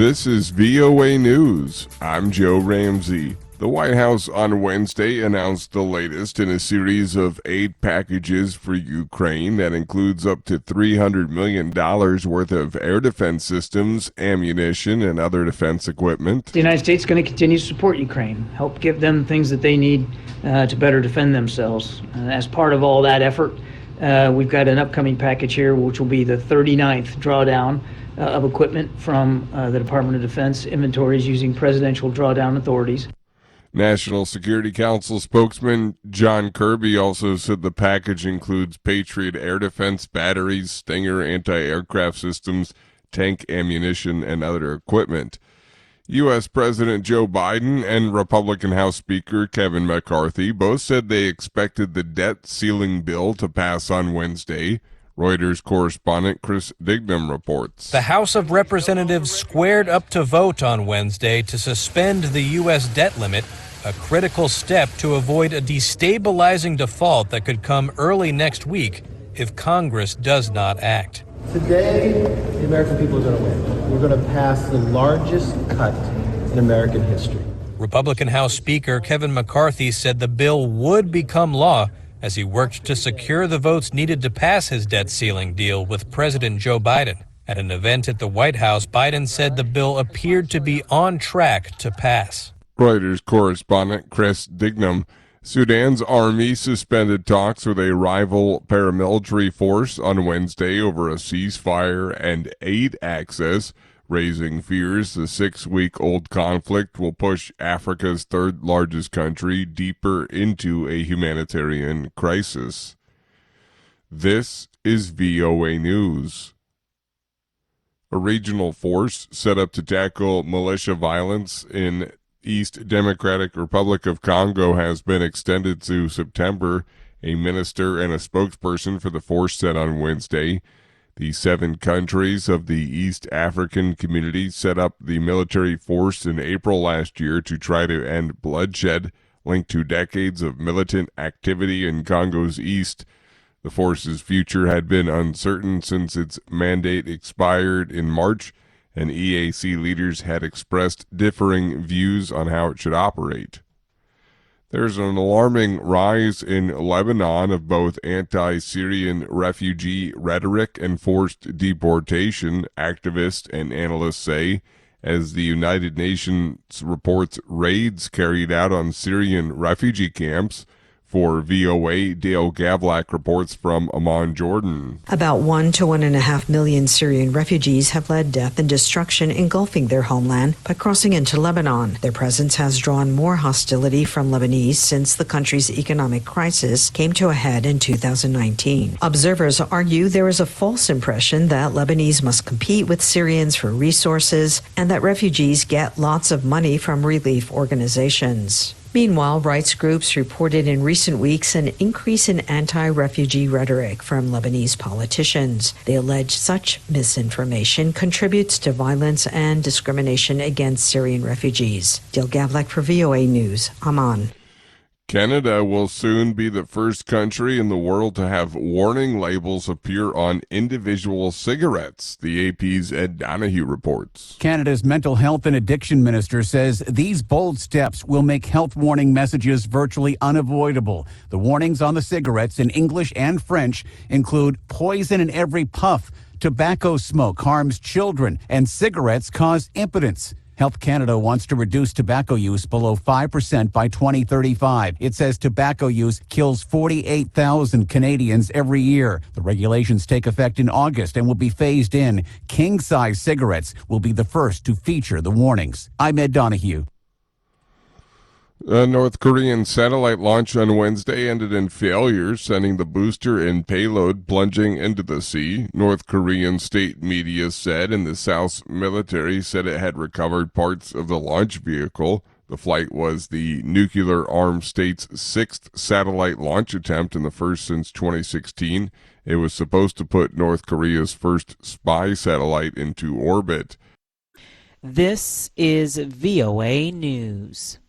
This is VOA News. I'm Joe Ramsey. The White House on Wednesday announced the latest in a series of aid packages for Ukraine that includes up to $300 million worth of air defense systems, ammunition, and other defense equipment. The United States is going to continue to support Ukraine, help give them things that they need to better defend themselves. As part of all that effort, we've got an upcoming package here, which will be the 39th drawdown of equipment from the Department of Defense inventories using presidential drawdown authorities. National Security Council spokesman John Kirby also said the package includes Patriot air defense batteries, Stinger anti-aircraft systems, tank ammunition, and other equipment. U.S. President Joe Biden and Republican House Speaker Kevin McCarthy both said they expected the debt ceiling bill to pass on Wednesday. Reuters correspondent Chris Dignum reports. The House of Representatives squared up to vote on Wednesday to suspend the U.S. debt limit, a critical step to avoid a destabilizing default that could come early next week if Congress does not act. Today, the American people are going to win. We're going to pass the largest cut in American history. Republican House Speaker Kevin McCarthy said the bill would become law as he worked to secure the votes needed to pass his debt ceiling deal with President Joe Biden. At an event at the White House, Biden said the bill appeared to be on track to pass. Reuters correspondent Chris Dignum. Sudan's army suspended talks with a rival paramilitary force on Wednesday over a ceasefire and aid access, raising fears the 6-week-old conflict will push Africa's third-largest country deeper into a humanitarian crisis. This is VOA News. A regional force set up to tackle militia violence in East Democratic Republic of Congo has been extended to September, a minister and a spokesperson for the force said on Wednesday. The 7 countries of the East African Community set up the military force in April last year to try to end bloodshed linked to decades of militant activity in Congo's east. The force's future had been uncertain since its mandate expired in March, and EAC leaders had expressed differing views on how it should operate. There's an alarming rise in Lebanon of both anti-Syrian refugee rhetoric and forced deportation, activists and analysts say, as the United Nations reports raids carried out on Syrian refugee camps. For VOA, Dale Gavlak reports from Amman, Jordan. About 1 to 1.5 million Syrian refugees have led death and destruction engulfing their homeland by crossing into Lebanon. Their presence has drawn more hostility from Lebanese since the country's economic crisis came to a head in 2019. Observers argue there is a false impression that Lebanese must compete with Syrians for resources and that refugees get lots of money from relief organizations. Meanwhile, rights groups reported in recent weeks an increase in anti-refugee rhetoric from Lebanese politicians. They allege such misinformation contributes to violence and discrimination against Syrian refugees. Dil Gavlak for VOA News, Amman. Canada will soon be the first country in the world to have warning labels appear on individual cigarettes, the AP's Ed Donahue reports. Canada's mental health and addiction minister says these bold steps will make health warning messages virtually unavoidable. The warnings on the cigarettes in English and French include poison in every puff, tobacco smoke harms children, and cigarettes cause impotence. Health Canada wants to reduce tobacco use below 5% by 2035. It says tobacco use kills 48,000 Canadians every year. The regulations take effect in August and will be phased in. King-size cigarettes will be the first to feature the warnings. I'm Ed Donahue. A North Korean satellite launch on Wednesday ended in failure, sending the booster and payload plunging into the sea. North Korean state media said, and the South's military said it had recovered parts of the launch vehicle. The flight was the nuclear-armed state's 6th satellite launch attempt and the first since 2016. It was supposed to put North Korea's first spy satellite into orbit. This is VOA News.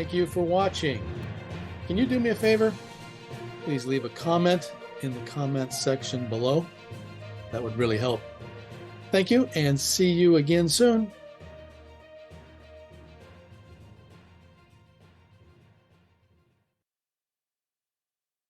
Thank you for watching. Can you do me a favor? Please leave a comment in the comments section below. That would really help. Thank you, and see you again soon.